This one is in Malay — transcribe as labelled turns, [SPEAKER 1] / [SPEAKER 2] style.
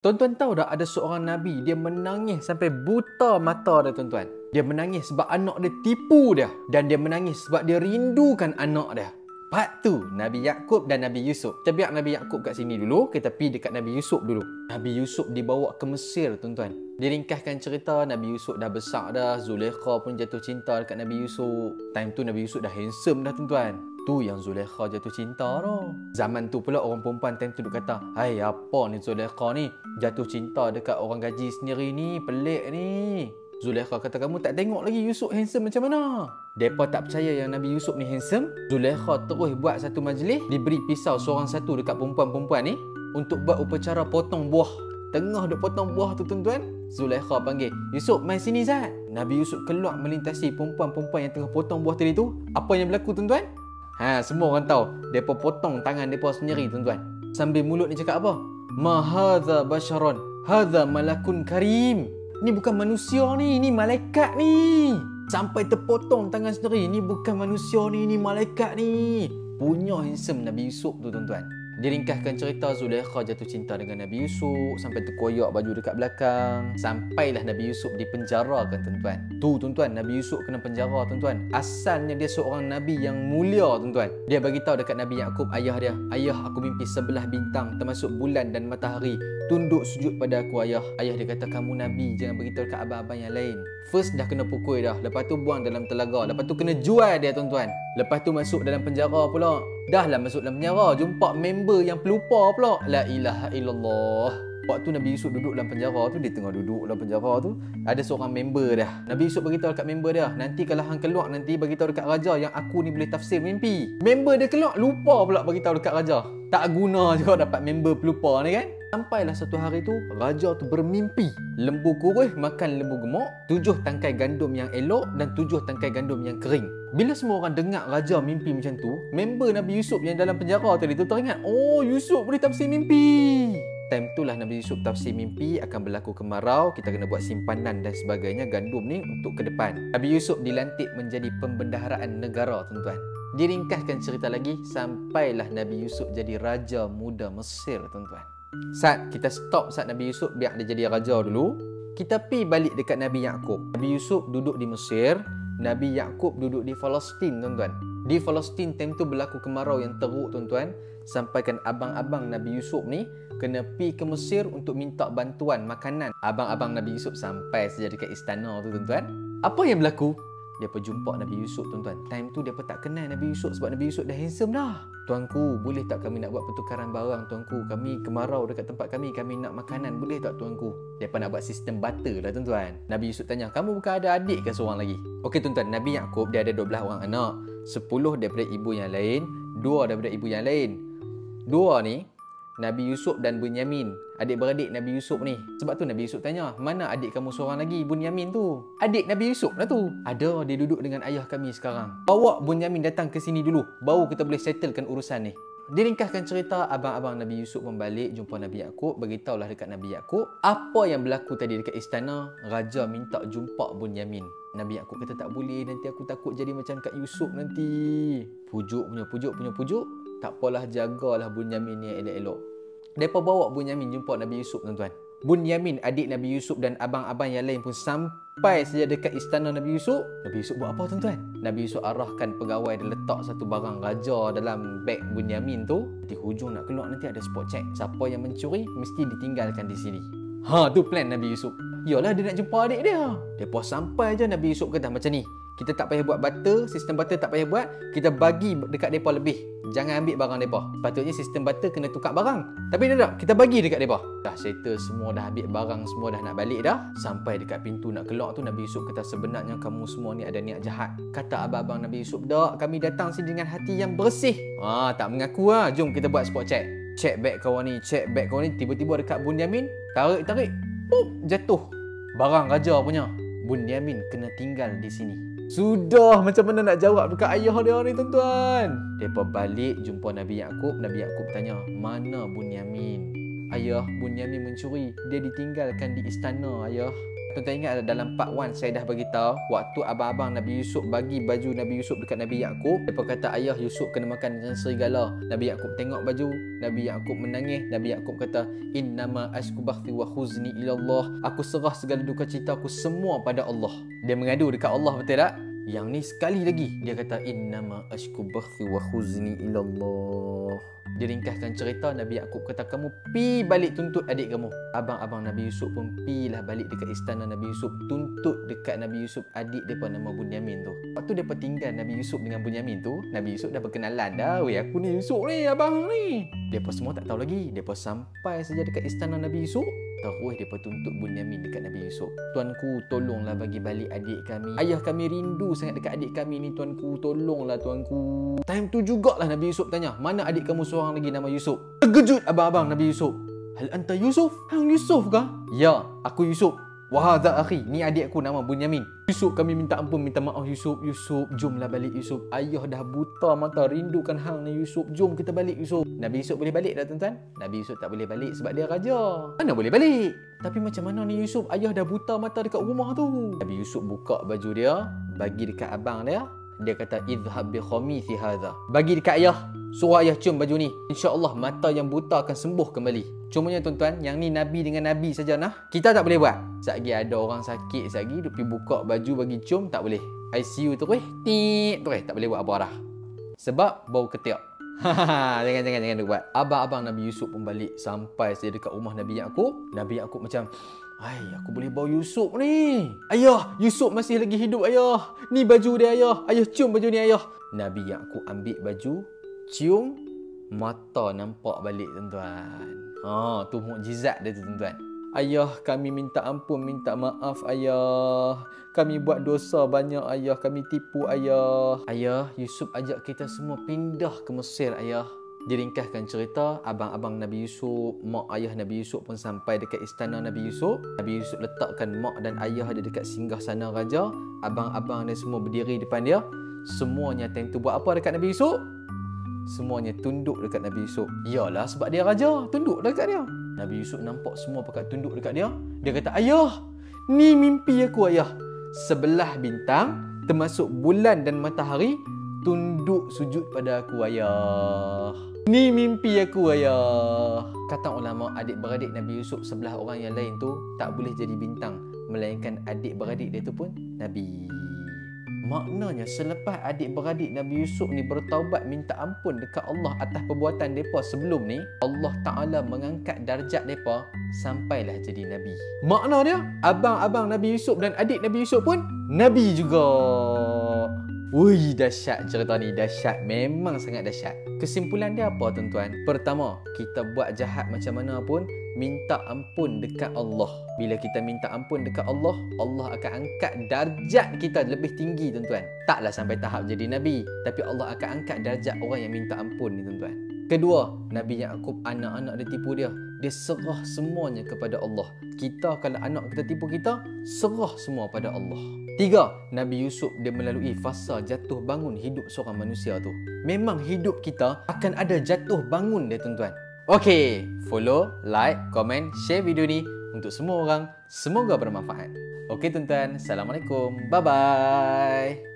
[SPEAKER 1] Tuan-tuan tahu tak ada seorang Nabi, dia menangis sampai buta mata dia tuan-tuan. Dia menangis sebab anak dia tipu dia. Dan dia menangis sebab dia rindukan anak dia. Part tu, Nabi Yaqub dan Nabi Yusuf. Kita biar Nabi Yaqub kat sini dulu, kita pergi dekat Nabi Yusuf dulu. Nabi Yusuf dibawa ke Mesir tuan-tuan. Diringkaskan cerita, Nabi Yusuf dah besar dah. Zulaikha pun jatuh cinta dekat Nabi Yusuf. Time tu Nabi Yusuf dah handsome dah tuan-tuan. Tu yang Zulaikha jatuh cinta tu. Zaman tu pula orang perempuan time tu duk kata, "Hai, apa ni Zulaikha ni? Jatuh cinta dekat orang gaji sendiri ni, pelik ni." Zulaikha kata, "Kamu tak tengok lagi Yusuf handsome macam mana?" Depa tak percaya yang Nabi Yusuf ni handsome. Zulaikha terus buat satu majlis, diberi pisau seorang satu dekat perempuan-perempuan ni untuk buat upacara potong buah. Tengah duk potong buah tu tuan-tuan, Zulaikha panggil, "Yusuf, mai sini Zat." Nabi Yusuf keluar melintasi perempuan-perempuan yang tengah potong buah tadi tu. Apa yang berlaku tuan-tuan? Semua orang tahu. Depa potong tangan depa sendiri tuan-tuan. Sambil mulut ni cakap apa? "Ma hadza basharon, hadza malakun karim." Ni bukan manusia ni malaikat ni. Sampai terpotong tangan sendiri. Ni bukan manusia ni malaikat ni. Punya handsome Nabi Yusuf tu tuan-tuan. Diringkaskan cerita, Zulaikha jatuh cinta dengan Nabi Yusuf sampai terkoyak baju dekat belakang. Sampailah Nabi Yusuf dipenjarakan tuan-tuan. Tu tuan-tuan, Nabi Yusuf kena penjara tuan-tuan. Asalnya dia seorang Nabi yang mulia tuan-tuan. Dia bagi tahu dekat Nabi Yaqub, ayah dia, "Ayah, aku mimpi 11 bintang termasuk bulan dan matahari tunduk sujud pada aku ayah." Ayah dia kata, "Kamu Nabi, jangan beritahu dekat abang-abang yang lain." First dah kena pukul dah. Lepas tu buang dalam telaga. Lepas tu kena jual dia tuan-tuan. Lepas tu masuk dalam penjara pula. Dah lah masuk dalam penjara, jumpa member yang pelupa pula. La ilaha illallah. Waktu Nabi Yusuf duduk dalam penjara tu, dia tengah duduk dalam penjara tu, ada seorang member dah. Nabi Yusuf beritahu dekat member dia, "Nanti kalau hang keluar nanti beritahu dekat raja yang aku ni boleh tafsir mimpi." Member dia keluar, lupa pula beritahu dekat raja. Tak guna juga dapat member pelupa ni kan. Sampailah satu hari tu, raja tu bermimpi. Lembu kurus makan lembu gemuk, 7 tangkai gandum yang elok dan 7 tangkai gandum yang kering. Bila semua orang dengar raja mimpi macam tu, member Nabi Yusuf yang dalam penjara tadi tu teringat, "Oh, Yusuf boleh tafsir mimpi." Time itulah Nabi Yusuf tafsir mimpi akan berlaku kemarau, kita kena buat simpanan dan sebagainya gandum ni untuk ke depan. Nabi Yusuf dilantik menjadi pembendaharaan negara tuan-tuan. Diringkaskan cerita lagi, sampailah Nabi Yusuf jadi raja muda Mesir tuan-tuan. Kita stop Nabi Yusuf biar dia jadi raja dulu. Kita pergi balik dekat Nabi Yaqub. Nabi Yusuf duduk di Mesir, Nabi Yaqub duduk di Palestin tuan-tuan. Di Palestin time tu berlaku kemarau yang teruk tuan-tuan. Sampaikan abang-abang Nabi Yusuf ni kena pergi ke Mesir untuk minta bantuan makanan. Abang-abang Nabi Yusuf sampai saja dekat istana tu tuan-tuan. Apa yang berlaku? Dia jumpa Nabi Yusuf tuan-tuan. Time tu dia tak kenal Nabi Yusuf sebab Nabi Yusuf dah handsome dah. "Tuanku, boleh tak kami nak buat pertukaran barang tuanku? Kami kemarau dekat tempat kami nak makanan. Boleh tak tuanku?" Dia nak buat sistem barter lah tuan-tuan. Nabi Yusuf tanya, "Kamu bukan ada adik ke seorang lagi?" Okey tuan-tuan, Nabi Yaqub dia ada 12 orang anak. 10 daripada ibu yang lain, 2 daripada ibu yang lain. 2 ni Nabi Yusuf dan Bunyamin, adik-beradik Nabi Yusuf ni. Sebab tu Nabi Yusuf tanya, "Mana adik kamu seorang lagi, Bunyamin tu?" Adik Nabi Yusuf lah tu. "Ada, dia duduk dengan ayah kami sekarang. Bawa Bunyamin datang ke sini dulu, baru kita boleh settlekan urusan ni." Diringkaskan cerita, abang-abang Nabi Yusuf membalik jumpa Nabi Yaqub, beritahulah dekat Nabi Yaqub apa yang berlaku tadi dekat istana. Raja minta jumpa Bunyamin. Nabi Yaqub kata, "Tak boleh, nanti aku takut jadi macam Kak Yusuf nanti." Pujuk. Tak apalah, jagalah Bunyamin ni elok-elok. Mereka bawa Bunyamin jumpa Nabi Yusuf tuan-tuan. Bunyamin, adik Nabi Yusuf dan abang-abang yang lain pun sampai saja dekat istana Nabi Yusuf. Nabi Yusuf buat apa tuan-tuan? Nabi Yusuf arahkan pegawai dia letak satu barang raja dalam beg Bunyamin tu. Di hujung nak keluar nanti ada spot check. Siapa yang mencuri mesti ditinggalkan di sini. Tu plan Nabi Yusuf. Yalah, dia nak jumpa adik dia. Mereka sampai je Nabi Yusuf kata macam ni, "Kita tak payah buat barter, sistem barter tak payah buat. Kita bagi dekat mereka lebih. Jangan ambil barang mereka. Patutnya sistem barter kena tukar barang. Tapi tak, kita bagi dekat mereka." Dah settle semua, dah ambil barang semua, dah nak balik dah. Sampai dekat pintu nak keluar tu, Nabi Yusuf kata, "Sebenarnya kamu semua ni ada niat jahat." Kata abang-abang Nabi Yusuf, "Tak, kami datang sini dengan hati yang bersih." Tak mengaku lah. Jom kita buat spot check. Check beg kawan ni, check beg kawan ni. Tiba-tiba dekat Bunyamin, tarik. Jatuh barang raja punya. Bunyamin kena tinggal di sini. Sudah, macam mana nak jawab dekat ayah dia ni tuan-tuan? Mereka balik jumpa Nabi Yaqub. Nabi Yaqub tanya, "Mana Bunyamin?" "Ayah, Bunyamin mencuri. Dia ditinggalkan di istana, ayah." Tuan-tuan ingat dalam part 1 saya dah beritahu waktu abang-abang Nabi Yusuf bagi baju Nabi Yusuf dekat Nabi Yaakob, depa kata ayah Yusuf kena makan dengan serigala. Nabi Yaakob tengok baju, Nabi Yaakob menangis. Nabi Yaakob kata innama ashku bathi wa khuzni ila Allah. Aku serah segala duka cita aku semua pada Allah. Dia mengadu dekat Allah, betul tak? Yang ni sekali lagi dia kata innama ashku bathi wa khuzni ila Allah. Dia ringkaskan cerita. Nabi Yaakob kata kamu pi balik tuntut adik kamu. Abang-abang Nabi Yusuf pun pilah balik dekat istana Nabi Yusuf, tuntut dekat Nabi Yusuf adik depa nama Bunyamin tu. Waktu depa tinggal Nabi Yusuf dengan Bunyamin tu, Nabi Yusuf dah berkenalan dah. Weh, aku ni Yusuf ni, abang ni. Depa semua tak tahu lagi. Depa sampai saja dekat istana Nabi Yusuf, terus depa tuntut Bunyamin dekat Nabi Yusuf. Tuanku, tolonglah bagi balik adik kami. Ayah kami rindu sangat dekat adik kami ni, tuanku. Tolonglah tuanku. Time tu jugalah Nabi Yusuf tanya, mana adik kamu seorang lagi nama Yusuf? Terkejut abang-abang Nabi Yusuf. Hal anta Yusuf? Hang Yusuf kah? Ya, aku Yusuf. Wahadha akhi, ni adik aku nama Bunyamin. Yusuf, kami minta ampun, minta maaf Yusuf. Yusuf, jomlah balik Yusuf. Ayah dah buta mata rindukan hang ni Yusuf. Jom kita balik Yusuf. Nabi Yusuf boleh balik dah tuan-tuan? Nabi Yusuf tak boleh balik sebab dia raja. Mana boleh balik? Tapi macam mana ni Yusuf? Ayah dah buta mata dekat rumah tu. Nabi Yusuf buka baju dia, bagi dekat abang dia. Dia kata idhhab bi khamithi hadha. Bagi dekat ayah, suruh ayah cium baju ni. InsyaAllah mata yang buta akan sembuh kembali. Cumanya tuan-tuan, yang ni Nabi dengan Nabi saja nah. Kita tak boleh buat. Satgi ada orang sakit, satgi dia pergi buka baju bagi cium, tak boleh. ICU terus, terus tak boleh buat apa dah. Sebab bau ketiak. Jangan buat. Abang-abang Nabi Yusuf pun balik sampai saya dekat rumah Nabi Yaakob. Nabi Yaakob macam, aku boleh bawa Yusuf ni. Ayah, Yusuf masih lagi hidup ayah. Ni baju dia ayah. Ayah cium baju ni ayah. Nabi Yaakob ambil baju, cium, mata nampak balik tuan-tuan. Tu mukjizat dia tu tuan-tuan. Ayah, kami minta ampun, minta maaf ayah. Kami buat dosa banyak ayah, kami tipu ayah. Ayah, Yusuf ajak kita semua pindah ke Mesir ayah. Diringkaskan cerita, abang-abang Nabi Yusuf, mak ayah Nabi Yusuf pun sampai dekat istana Nabi Yusuf. Nabi Yusuf letakkan mak dan ayah dia dekat singgah sana raja. Abang-abang dia semua berdiri depan dia. Semuanya time tu buat apa dekat Nabi Yusuf? Semuanya tunduk dekat Nabi Yusuf. Yalah, sebab dia raja, tunduk dekat dia. Nabi Yusuf nampak semua pakat tunduk dekat dia. Dia kata, ayah, ni mimpi aku ayah. Sebelah bintang, termasuk bulan dan matahari, tunduk sujud pada aku ayah. Ni mimpi aku ayah. Kata ulama, adik-beradik Nabi Yusuf sebelah orang yang lain tu tak boleh jadi bintang, melainkan adik-beradik dia tu pun Nabi. Maknanya selepas adik-beradik Nabi Yusuf ni bertaubat minta ampun dekat Allah atas perbuatan mereka sebelum ni, Allah Ta'ala mengangkat darjat mereka sampailah jadi Nabi. Makna dia, abang-abang Nabi Yusuf dan adik Nabi Yusuf pun Nabi juga. Wih, dahsyat cerita ni, dahsyat. Memang sangat dahsyat. Kesimpulan dia apa tuan-tuan? Pertama, kita buat jahat macam mana pun, minta ampun dekat Allah. Bila kita minta ampun dekat Allah, Allah akan angkat darjat kita lebih tinggi tuan-tuan. Taklah sampai tahap jadi Nabi, tapi Allah akan angkat darjat orang yang minta ampun ni tuan-tuan. Kedua, Nabi Yaakob, anak-anak dia tipu dia. Dia serah semuanya kepada Allah. Kita kalau anak kita tipu kita, serah semua pada Allah. Tiga, Nabi Yusuf dia melalui fasa jatuh bangun hidup seorang manusia tu. Memang hidup kita akan ada jatuh bangun dia tuan-tuan. Okey, follow, like, komen, share video ni untuk semua orang. Semoga bermanfaat. Okey tuan-tuan, Assalamualaikum. Bye-bye.